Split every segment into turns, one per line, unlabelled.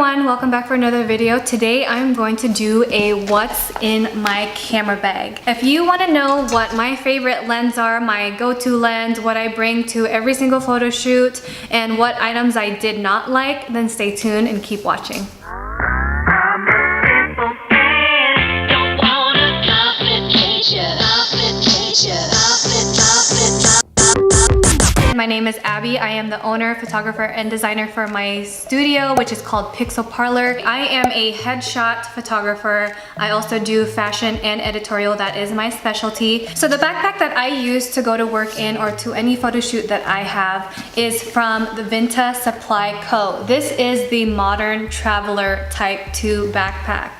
everyone, welcome back for another video. Today I'm going to do a what's in my camera bag. If you want to know what my favorite lens are, my go-to lens, what I bring to every single photo shoot, and what items I did not like, then stay tuned and keep watching. My name is Abby. I am the owner, photographer, and designer for my studio, which is called Pixel Parlor. I am a headshot photographer. I also do fashion and editorial. That is my specialty. So the backpack that I use to go to work in or to any photo shoot that I have is from the Vinta Supply Co. This is the modern traveler type 2 backpack,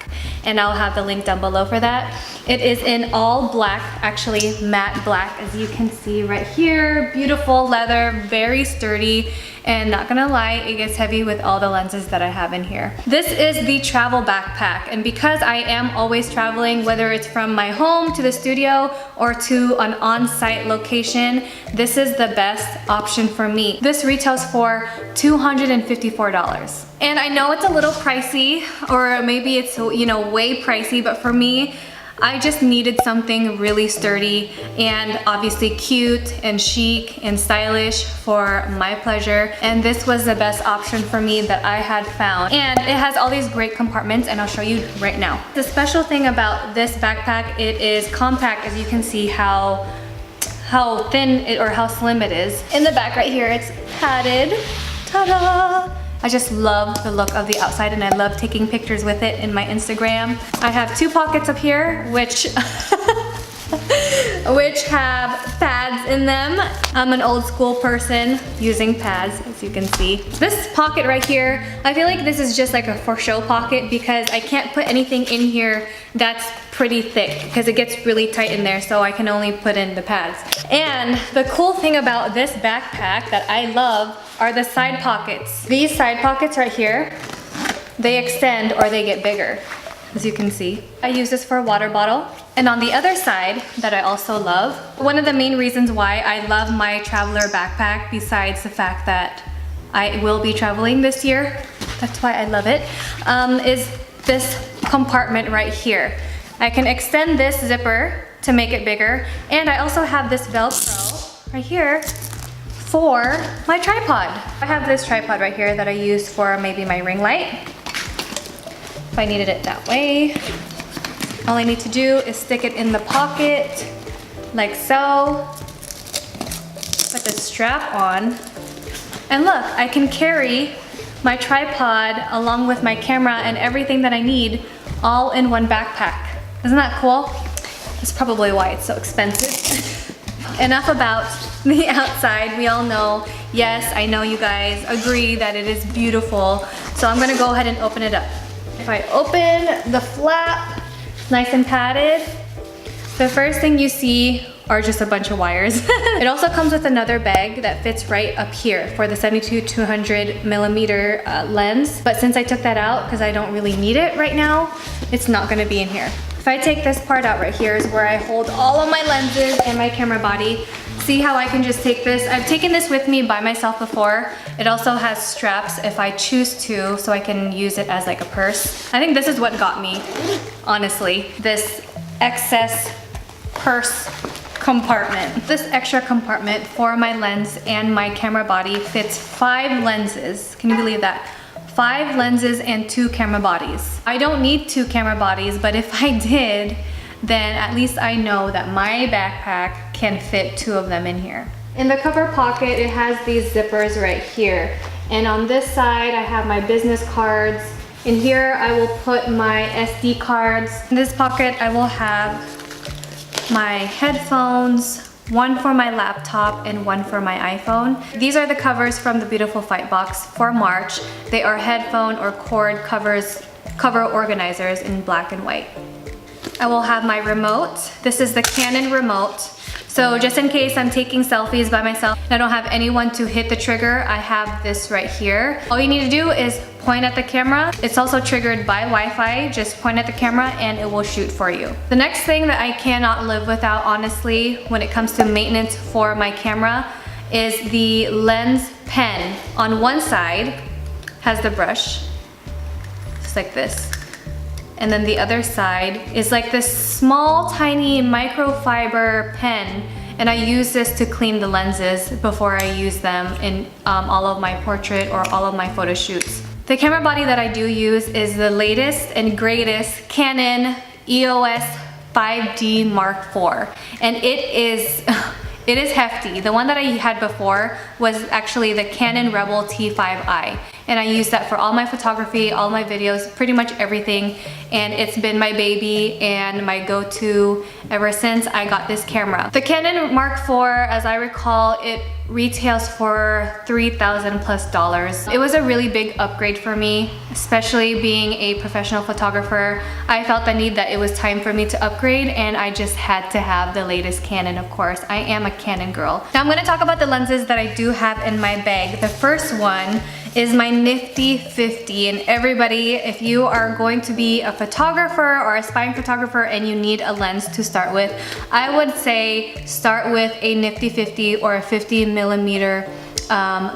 and I'll have the link down below for that. It is in all black, actually matte black, as you can see right here. Beautiful leather, very sturdy, and not gonna lie, it gets heavy with all the lenses that I have in here. This is the travel backpack, and because I am always traveling, whether it's from my home to the studio or to an on-site location, this is the best option for me. This retails for $254. And I know it's a little pricey, or maybe it's, you know, way pricey, but for me, I just needed something really sturdy and obviously cute and chic and stylish for my pleasure. And this was the best option for me that I had found. And it has all these great compartments, and I'll show you right now. The special thing about this backpack, it is compact, as you can see how thin it, or how slim it is. In the back right here, it's padded. Ta-da! I just love the look of the outside, and I love taking pictures with it in my Instagram. I have two pockets up here, which have pads in them. I'm an old school person using pads, as you can see. This pocket right here, I feel like this is just like a for show pocket because I can't put anything in here that's pretty thick because it gets really tight in there, so I can only put in the pads. And the cool thing about this backpack that I love are the side pockets. These side pockets right here, they extend or they get bigger, as you can see. I use this for a water bottle. And on the other side that I also love, one of the main reasons why I love my traveler backpack, besides the fact that I will be traveling this year, that's why I love it, is this compartment right here. I can extend this zipper to make it bigger, and I also have this Velcro right here for my tripod. I have this tripod right here that I use for maybe my ring light, if I needed it that way. All I need to do is stick it in the pocket, like so. Put the strap on, and look, I can carry my tripod along with my camera and everything that I need all in one backpack. Isn't that cool? That's probably why it's so expensive. Enough about the outside. We all know, yes, I know you guys agree that it is beautiful. So I'm gonna go ahead and open it up. If I open the flap, nice and padded, the first thing you see are just a bunch of wires. It also comes with another bag that fits right up here for the 72-200 millimeter lens. But since I took that out because I don't really need it right now, it's not gonna be in here. If I take this part out right here is where I hold all of my lenses and my camera body. See how I can just take this? I've taken this with me by myself before. It also has straps if I choose to, so I can use it as like a purse. I think this is what got me, honestly, this excess purse compartment. This extra compartment for my lens and my camera body fits 5 lenses. Can you believe that? 5 lenses and 2 camera bodies. I don't need 2 camera bodies, but if I did, then at least I know that my backpack can fit 2 of them in here. In the cover pocket, it has these zippers right here. And on this side, I have my business cards. In here, I will put my SD cards. In this pocket, I will have my headphones, one for my laptop and one for my iPhone. These are the covers from the Beautiful Fight Box for March. They are headphone or cord cover organizers in black and white. I will have my remote. This is the Canon remote. So just in case I'm taking selfies by myself and I don't have anyone to hit the trigger, I have this right here. All you need to do is point at the camera. It's also triggered by Wi-Fi. Just point at the camera and it will shoot for you. The next thing that I cannot live without, honestly, when it comes to maintenance for my camera is the lens pen. On one side has the brush, just like this. And then the other side is like this small, tiny microfiber pen. And I use this to clean the lenses before I use them in all of my portrait or all of my photo shoots. The camera body that I do use is the latest and greatest Canon EOS 5D Mark IV. And it is hefty. The one that I had before was actually the Canon Rebel T5i. And I use that for all my photography, all my videos, pretty much everything. And it's been my baby and my go-to ever since I got this camera. The Canon Mark IV, as I recall, it retails for $3,000 plus. It was a really big upgrade for me, especially being a professional photographer. I felt the need that it was time for me to upgrade, and I just had to have the latest Canon, of course. I am a Canon girl. Now I'm gonna talk about the lenses that I do have in my bag. The first one is my nifty 50, and everybody, if you are going to be a photographer or aspiring photographer and you need a lens to start with, I would say start with a nifty 50 or a 50mm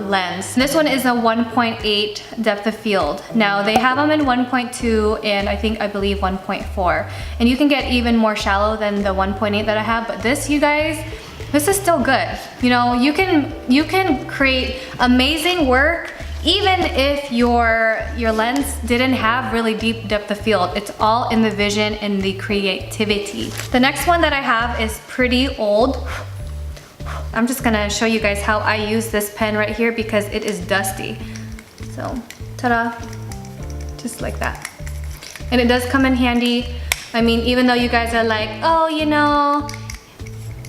lens. This one is a 1.8 depth of field. Now they have them in 1.2 and I believe 1.4, and you can get even more shallow than the 1.8 that I have, but this, you guys, this is still good. You know, you can create amazing work even if your lens didn't have really deep depth of field. It's all in the vision and the creativity. The next one that I have is pretty old. I'm just gonna show you guys how I use this pen right here because it is dusty. So, ta-da, just like that. And it does come in handy. I mean, even though you guys are like, oh, you know,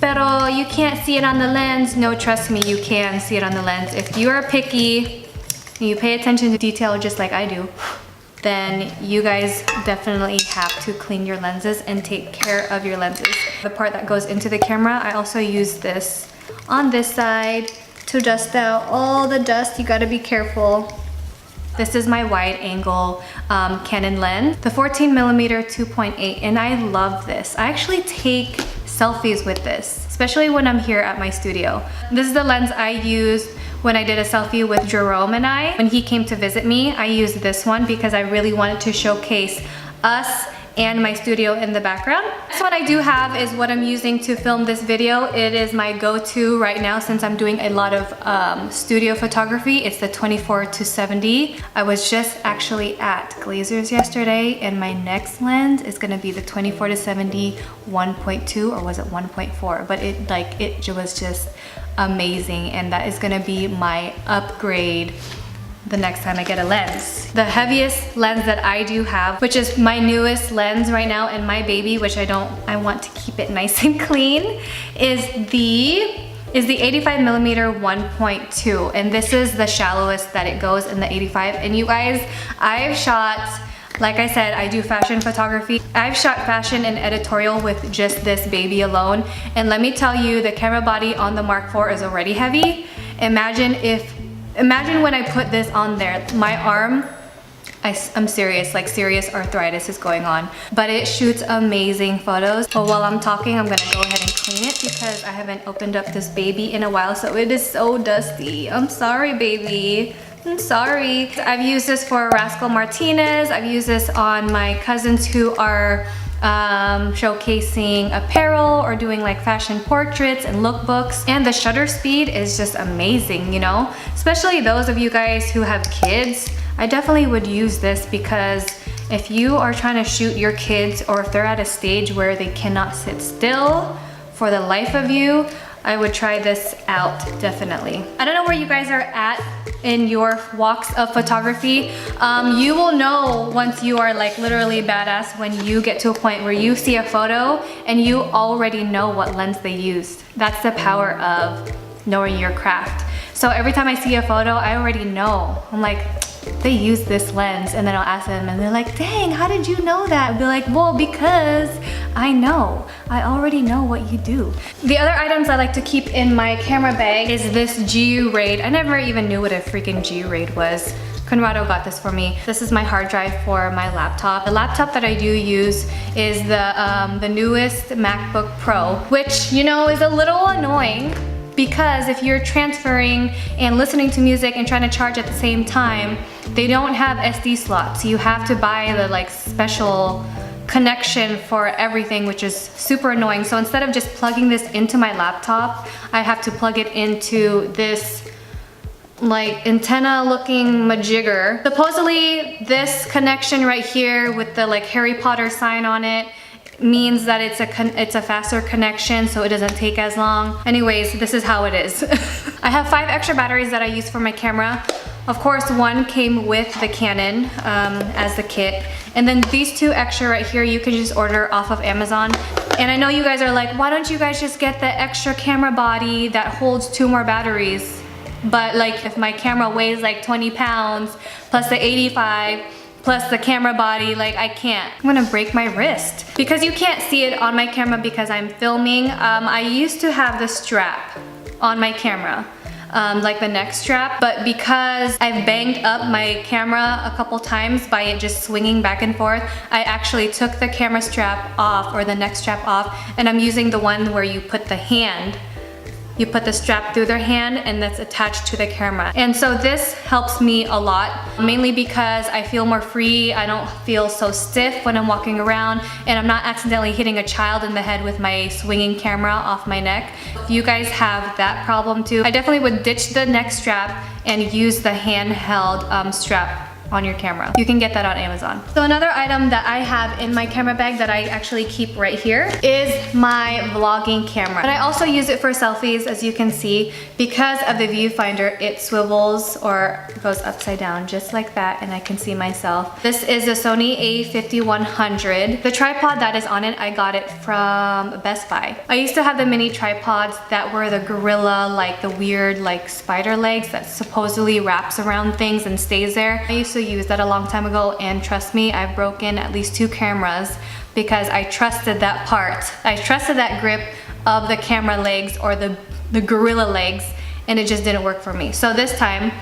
pero you can't see it on the lens. No, trust me, you can see it on the lens. If you are picky, and you pay attention to detail just like I do, then you guys definitely have to clean your lenses and take care of your lenses. The part that goes into the camera, I also use this on this side to dust out all the dust. You gotta be careful. This is my wide angle Canon lens, the 14mm 2.8, and I love this. I actually take selfies with this, especially when I'm here at my studio. This is the lens I used when I did a selfie with Jerome and I. When he came to visit me, I used this one because I really wanted to showcase us and my studio in the background. This one I do have is what I'm using to film this video. It is my go-to right now since I'm doing a lot of studio photography. It's the 24-70. I was just actually at Glazer's yesterday, and my next lens is gonna be the 24-70 1.2, or was it 1.4? But it was just amazing, and that is gonna be my upgrade the next time I get a lens. The heaviest lens that I do have, which is my newest lens right now and my baby, which I want to keep it nice and clean, is the 85mm 1.2, and this is the shallowest that it goes in the 85. And you guys, I've shot, like I said, I do fashion photography. I've shot fashion and editorial with just this baby alone, and let me tell you, the camera body on the Mark IV is already heavy. Imagine when I put this on there, my arm, I'm serious, like serious arthritis is going on. But it shoots amazing photos. But while I'm talking, I'm gonna go ahead and clean it because I haven't opened up this baby in a while, so it is so dusty. I'm sorry, baby. I'm sorry. I've used this for Rascal Martinez. I've used this on my cousins who are showcasing apparel or doing like fashion portraits and lookbooks, and the shutter speed is just amazing, you know, especially those of you guys who have kids. I definitely would use this because if you are trying to shoot your kids, or if they're at a stage where they cannot sit still for the life of you, I would try this out, definitely. I don't know where you guys are at in your walks of photography. You will know once you are like literally badass when you get to a point where you see a photo and you already know what lens they used. That's the power of knowing your craft. So every time I see a photo, I already know. I'm like, they use this lens, and then I'll ask them and they're like, dang, how did you know that? I'll be like, well, because I know. I already know what you do. The other items I like to keep in my camera bag is this G-Raid. I never even knew what a freaking G-Raid was. Conrado got this for me. This is my hard drive for my laptop. The laptop that I do use is the newest MacBook Pro, which, you know, is a little annoying because if you're transferring and listening to music and trying to charge at the same time, they don't have SD slots. You have to buy the like special connection for everything, which is super annoying. So instead of just plugging this into my laptop, I have to plug it into this like antenna looking majigger. Supposedly this connection right here with the like Harry Potter sign on it means that it's a faster connection, so it doesn't take as long. Anyways, this is how it is. I have 5 extra batteries that I use for my camera. Of course, one came with the Canon as the kit. And then these 2 extra right here, you can just order off of Amazon. And I know you guys are like, why don't you guys just get the extra camera body that holds 2 more batteries? But like if my camera weighs like 20 pounds plus the 85 plus the camera body, like I can't. I'm gonna break my wrist. Because you can't see it on my camera because I'm filming, I used to have the strap on my camera. Like the neck strap, but because I've banged up my camera a couple times by it just swinging back and forth, I actually took the camera strap off, or the neck strap off, and I'm using the one where you put the hand. You put the strap through their hand and that's attached to the camera. And so this helps me a lot, mainly because I feel more free. I don't feel so stiff when I'm walking around, and I'm not accidentally hitting a child in the head with my swinging camera off my neck. If you guys have that problem too, I definitely would ditch the neck strap and use the handheld strap on your camera. You can get that on Amazon. So another item that I have in my camera bag that I actually keep right here is my vlogging camera. But I also use it for selfies, as you can see. Because of the viewfinder, it swivels or goes upside down just like that, and I can see myself. This is a Sony a5100. The tripod that is on it, I got it from Best Buy. I used to have the mini tripods that were the gorilla, like the weird like spider legs that supposedly wraps around things and stays there. I used to use that a long time ago, and trust me, I've broken at least 2 cameras because I trusted that part. I trusted that grip of the camera legs or the gorilla legs, and it just didn't work for me. So this time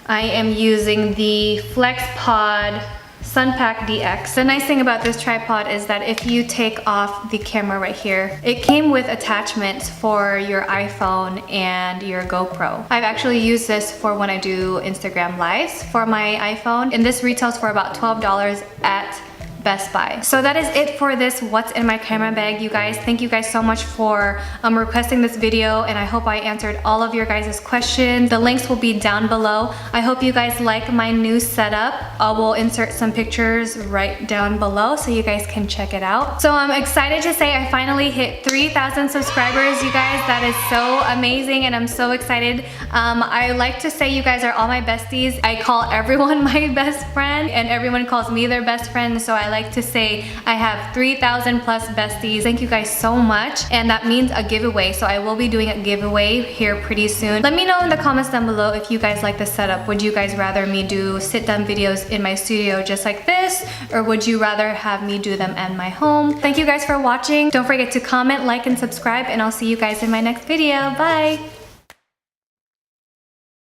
I am using the FlexPod Sunpack DX. The nice thing about this tripod is that if you take off the camera right here, it came with attachments for your iPhone and your GoPro. I've actually used this for when I do Instagram lives for my iPhone, and this retails for about $12 at Best Buy. So that is it for this what's in my camera bag, you guys. Thank you guys so much for requesting this video, and I hope I answered all of your guys' questions. The links will be down below. I hope you guys like my new setup. I will insert some pictures right down below so you guys can check it out. So I'm excited to say I finally hit 3,000 subscribers, you guys. That is so amazing, and I'm so excited. I like to say you guys are all my besties. I call everyone my best friend, and everyone calls me their best friend, so I like to say I have 3,000 plus besties. Thank you guys so much, and that means a giveaway, so I will be doing a giveaway here pretty soon. Let me know in the comments down below if you guys like the setup. Would you guys rather me do sit-down videos in my studio just like this, or would you rather have me do them at my home? Thank you guys for watching. Don't forget to comment, like, and subscribe, and I'll see you guys in my next video. Bye!